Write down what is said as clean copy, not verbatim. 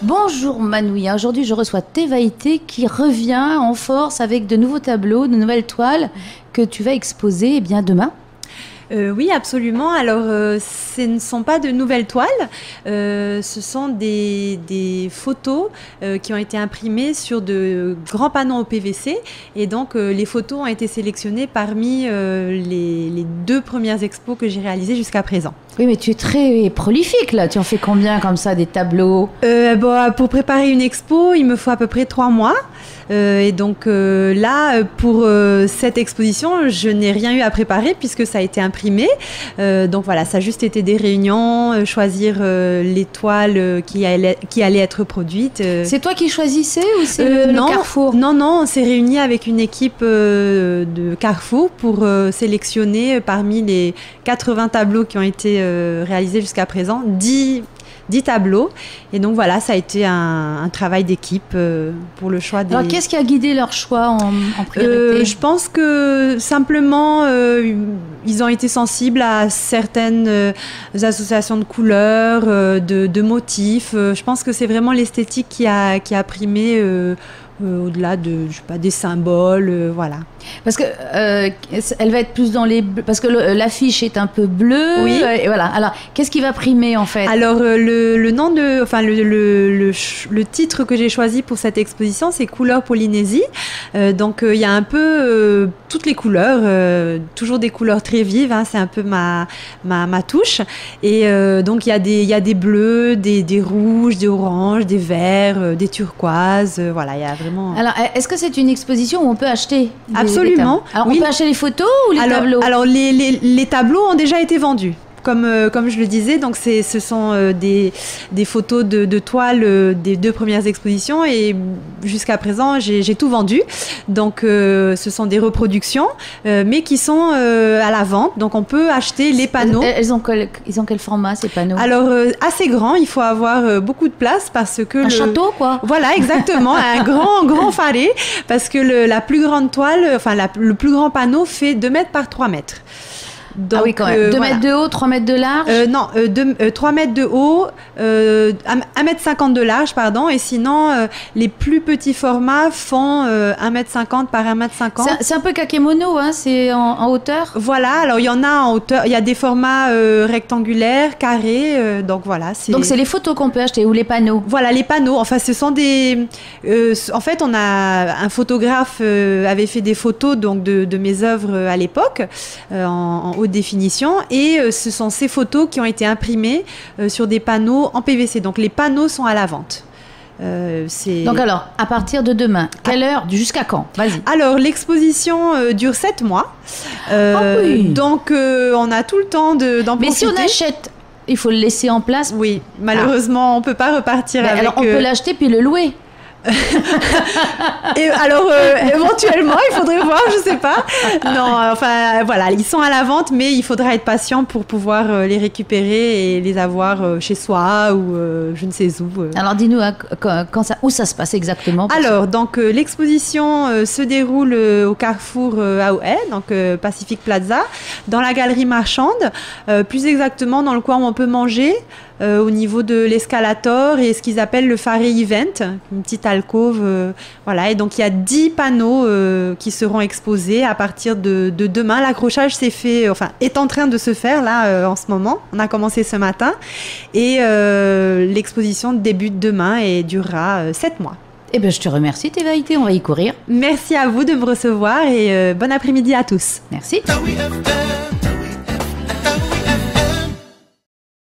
Bonjour Manouia, aujourd'hui je reçois Thévaïté qui revient en force avec de nouveaux tableaux, de nouvelles toiles que tu vas exposer bien demain. Oui, absolument. Alors, ce ne sont pas de nouvelles toiles, ce sont des photos qui ont été imprimées sur de grands panneaux en PVC. Et donc, les photos ont été sélectionnées parmi les 2 premières expos que j'ai réalisées jusqu'à présent. Oui, mais tu es très prolifique là. Tu en fais combien comme ça, des tableaux? Pour préparer une expo, il me faut à peu près 3 mois. Et donc là, pour cette exposition, je n'ai rien eu à préparer puisque ça a été imprimé. Donc voilà, ça a juste été des réunions, choisir les toiles qui allaient être produites. C'est toi qui choisissais ou c'est le Carrefour? Non, on s'est réunis avec une équipe de Carrefour pour sélectionner parmi les 80 tableaux qui ont été réalisés jusqu'à présent, 10 tableaux. Et donc voilà, ça a été un travail d'équipe pour le choix des... Alors qu'est-ce qui a guidé leur choix en priorité? Je pense que simplement ils ont été sensibles à certaines associations de couleurs, de motifs. Je pense que c'est vraiment l'esthétique qui a primé au-delà de, je sais pas, des symboles, voilà. Parce que elle va être plus dans les bleus, parce que l'affiche est un peu bleue. Oui. Et voilà. Alors, qu'est-ce qui va primer en fait? Alors le nom de, enfin le titre que j'ai choisi pour cette exposition, c'est Couleurs Polynésie. Donc il y a un peu toutes les couleurs, toujours des couleurs très vives. Hein, c'est un peu ma touche. Et donc il y a des bleus, des rouges, des oranges, des verts, des turquoises. Voilà, il y a vraiment. Alors, est-ce que c'est une exposition où on peut acheter? Absolument. Alors, oui. On peut acheter les photos ou les tableaux? Alors, les tableaux ont déjà été vendus. Comme je le disais, donc ce sont des photos de toiles des 2 premières expositions et jusqu'à présent j'ai tout vendu. Donc ce sont des reproductions, mais qui sont à la vente. Donc on peut acheter les panneaux. Ils ont quel format ces panneaux? Alors assez grand, il faut avoir beaucoup de place parce que un château quoi. Voilà, exactement, un grand faré parce que la plus grande toile, enfin le plus grand panneau fait 2 mètres par 3 mètres. Donc, ah oui, quand même. 2 mètres de haut, 3 mètres de large? Non, 3 mètres de haut, 1 mètre 50 de large, pardon. Et sinon, les plus petits formats font 1 mètre 50 par 1 mètre 50. C'est un peu kakémono, hein, c'est en hauteur? Voilà, alors il y en a en hauteur. Il y a des formats rectangulaires, carrés. Donc voilà. Donc c'est les photos qu'on peut acheter ou les panneaux? Voilà, les panneaux. Enfin, ce sont des... en fait, un photographe avait fait des photos donc, de mes œuvres à l'époque, en haute définition, et ce sont ces photos qui ont été imprimées sur des panneaux en PVC. Donc les panneaux sont à la vente. Donc alors, à partir de demain, quelle heure, jusqu'à quand? Vas-y. Alors l'exposition dure 7 mois. Oui. Donc on a tout le temps d'en profiter. Mais si on achète, il faut le laisser en place? Oui, malheureusement, on ne peut pas repartir avec... Alors on peut l'acheter puis le louer? Et alors éventuellement il faudrait voir, je sais pas. Non, enfin voilà, ils sont à la vente, mais il faudra être patient pour pouvoir les récupérer et les avoir chez soi ou je ne sais où. Alors dis-nous où ça se passe exactement? Alors donc l'exposition se déroule au Carrefour Aoué, donc Pacific Plaza, dans la galerie marchande, plus exactement dans le coin où on peut manger. Au niveau de l'escalator et ce qu'ils appellent le Faré Event, une petite alcôve, voilà. Et donc il y a 10 panneaux qui seront exposés à partir de demain. L'accrochage est en train de se faire là en ce moment. On a commencé ce matin et l'exposition débute demain et durera 7 mois. Eh bien, je te remercie Thévaïté, on va y courir. Merci à vous de me recevoir et bon après-midi à tous. Merci.